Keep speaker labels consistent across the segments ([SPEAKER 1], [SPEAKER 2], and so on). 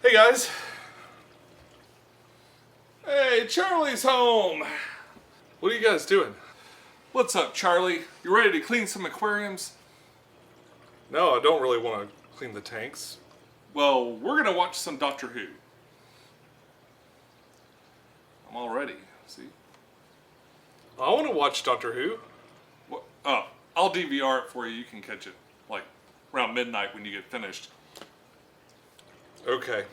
[SPEAKER 1] Hey guys. Hey, Charlie's home. What are you guys doing? What's up, Charlie? You ready to clean some aquariums? No, I don't really want to clean the tanks. Well, we're gonna watch some Doctor Who. I'm all ready, see? I want to watch Doctor Who. What? Oh, I'll DVR it for you. You can catch it, like, around midnight when you get finished. Okay.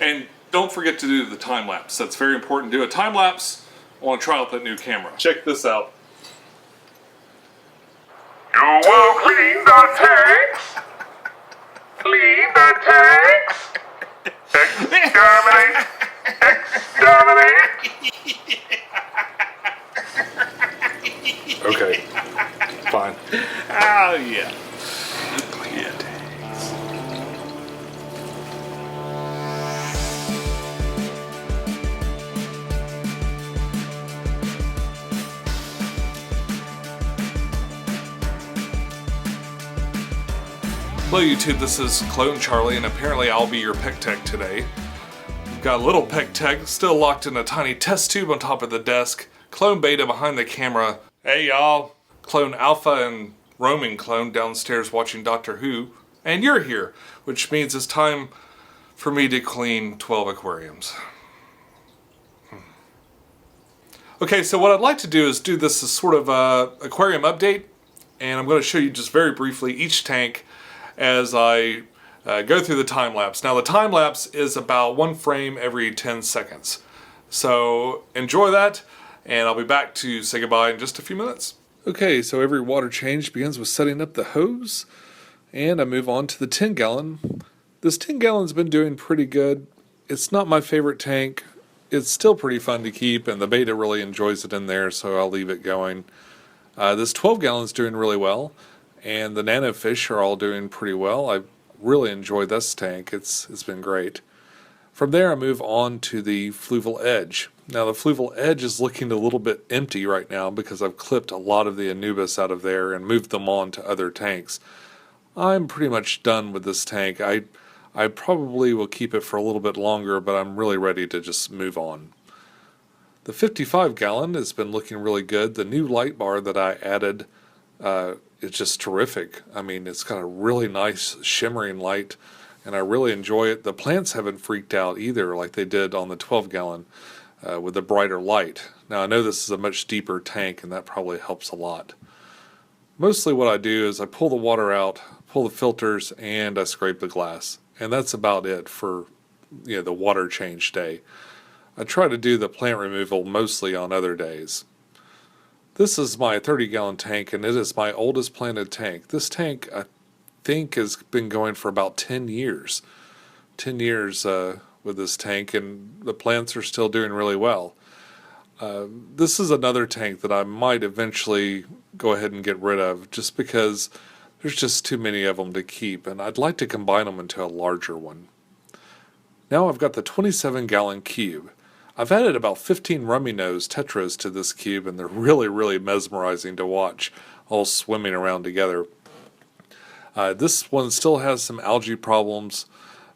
[SPEAKER 1] And don't forget to do the time lapse. That's very important. Do a time lapse. I want to try out that new camera. Check this out.
[SPEAKER 2] You will clean the tanks. Clean the tanks. Exterminate. Exterminate.
[SPEAKER 1] Okay. Fine.
[SPEAKER 2] Oh, yeah.
[SPEAKER 1] Hello YouTube, this is Clone Charlie, and apparently I'll be your Pec Tech today. We've got a little Pec Tech still locked in a tiny test tube on top of the desk, Clone Beta behind the camera. Hey y'all, Clone Alpha and Roaming Clone downstairs watching Doctor Who, and you're here, which means it's time for me to clean 12 aquariums. Okay, so what I'd like to do is do this as sort of a aquarium update, and I'm going to show you just very briefly each tank as I go through the time lapse. Now the time lapse is about one frame every 10 seconds. So enjoy that, and I'll be back to say goodbye in just a few minutes. Okay, so every water change begins with setting up the hose, and I move on to the 10 gallon. This 10 gallon's been doing pretty good. It's not my favorite tank. It's still pretty fun to keep, and the beta really enjoys it in there, so I'll leave it going. This 12 gallon's doing really well, and the nano fish are all doing pretty well. I really enjoyed this tank. It's been great. From there I move on to the fluval edge. Now the fluval edge is looking a little bit empty right now because I've clipped a lot of the Anubis out of there and moved them on to other tanks. I'm pretty much done with this tank. I probably will keep it for a little bit longer, but I'm really ready to just move on. The 55 gallon has been looking really good. The new light bar that I added it's just terrific. I mean, it's got a really nice shimmering light, and I really enjoy it. The plants haven't freaked out either like they did on the 12 gallon with the brighter light. Now I know this is a much deeper tank, and that probably helps a lot. Mostly what I do is I pull the water out, pull the filters, and I scrape the glass. And that's about it for the water change day. I try to do the plant removal mostly on other days. This is my 30 gallon tank, and it is my oldest planted tank. This tank, I think, has been going for about 10 years. 10 years with this tank, and the plants are still doing really well. This is another tank that I might eventually go ahead and get rid of, just because there's just too many of them to keep, and I'd like to combine them into a larger one. Now I've got the 27 gallon cube. I've added about 15 rummy nose tetras to this cube, and they're really, really mesmerizing to watch, all swimming around together. This one still has some algae problems,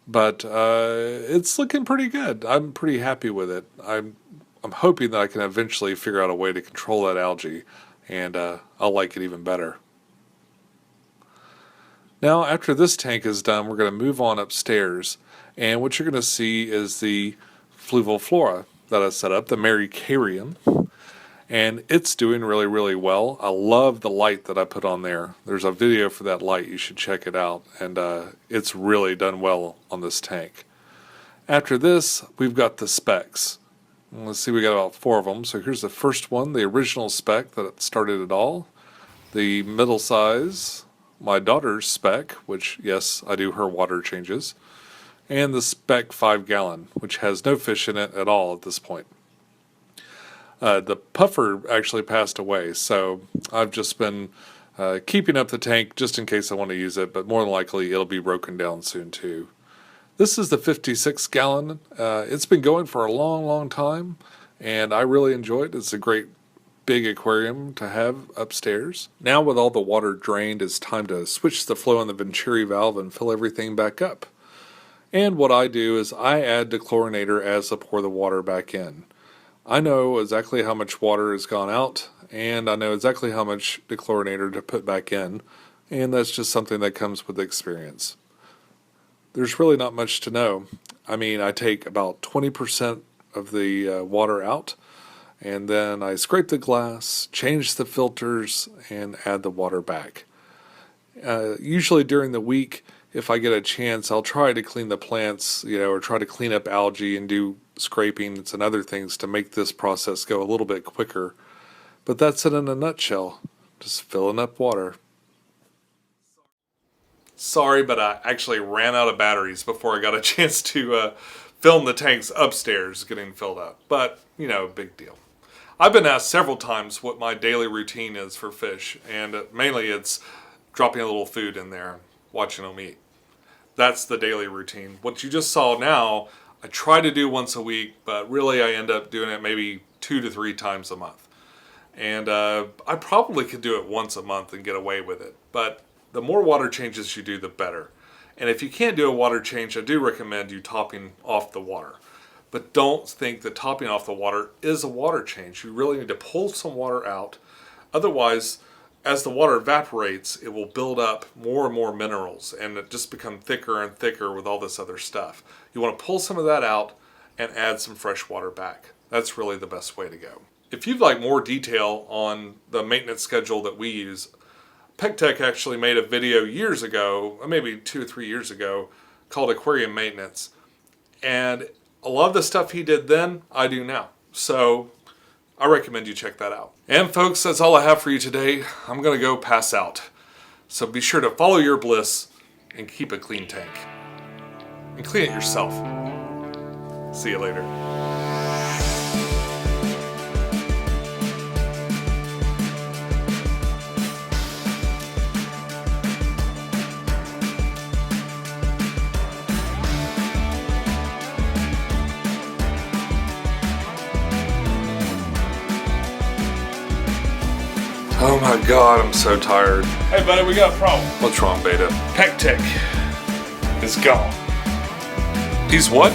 [SPEAKER 1] but it's looking pretty good. I'm pretty happy with it. I'm hoping that I can eventually figure out a way to control that algae, and I'll like it even better. Now, after this tank is done, we're going to move on upstairs, and what you're going to see is the fluval flora that I set up, the Aquarium, and it's doing really, really well. I love the light that I put on there. There's a video for that light. You should check it out, and it's really done well on this tank. After this, we've got the specs. Let's see, we got about 4 of them. So here's the first one, the original spec that started it all. The middle size, my daughter's spec, which, yes, I do her water changes. And the spec 5 gallon, which has no fish in it at all at this point. The puffer actually passed away, so I've just been keeping up the tank just in case I want to use it, but more than likely it'll be broken down soon too. This is the 56 gallon. It's been going for a long, long time, and I really enjoy it. It's a great big aquarium to have upstairs. Now with all the water drained, it's time to switch the flow on the Venturi valve and fill everything back up. And what I do is I add dechlorinator as I pour the water back in. I know exactly how much water has gone out, and I know exactly how much dechlorinator to put back in, and that's just something that comes with experience. There's really not much to know. I mean, I take about 20% of the water out, and then I scrape the glass, change the filters, and add the water back. Usually during the week, if I get a chance, I'll try to clean the plants, or try to clean up algae and do scrapings and other things to make this process go a little bit quicker. But that's it in a nutshell. Just filling up water. Sorry, but I actually ran out of batteries before I got a chance to film the tanks upstairs getting filled up. But, big deal. I've been asked several times what my daily routine is for fish, and mainly it's dropping a little food in there, watching them eat. That's the daily routine. What you just saw now, I try to do once a week, but really I end up doing it maybe 2 to 3 times a month. And I probably could do it once a month and get away with it. But the more water changes you do, the better. And if you can't do a water change, I do recommend you topping off the water. But don't think that topping off the water is a water change. You really need to pull some water out. Otherwise, as the water evaporates, it will build up more and more minerals and it just become thicker and thicker with all this other stuff. You want to pull some of that out and add some fresh water back. That's really the best way to go. If you'd like more detail on the maintenance schedule that we use, PegTech actually made a video years ago, maybe 2 or 3 years ago, called Aquarium Maintenance. And a lot of the stuff he did then, I do now. So I recommend you check that out. And folks, that's all I have for you today. I'm going to go pass out. So be sure to follow your bliss and keep a clean tank. And clean it yourself. See you later. Oh my god, I'm so tired.
[SPEAKER 2] Hey buddy, we got a problem.
[SPEAKER 1] What's wrong, Beta?
[SPEAKER 2] PegTech is gone.
[SPEAKER 1] He's what?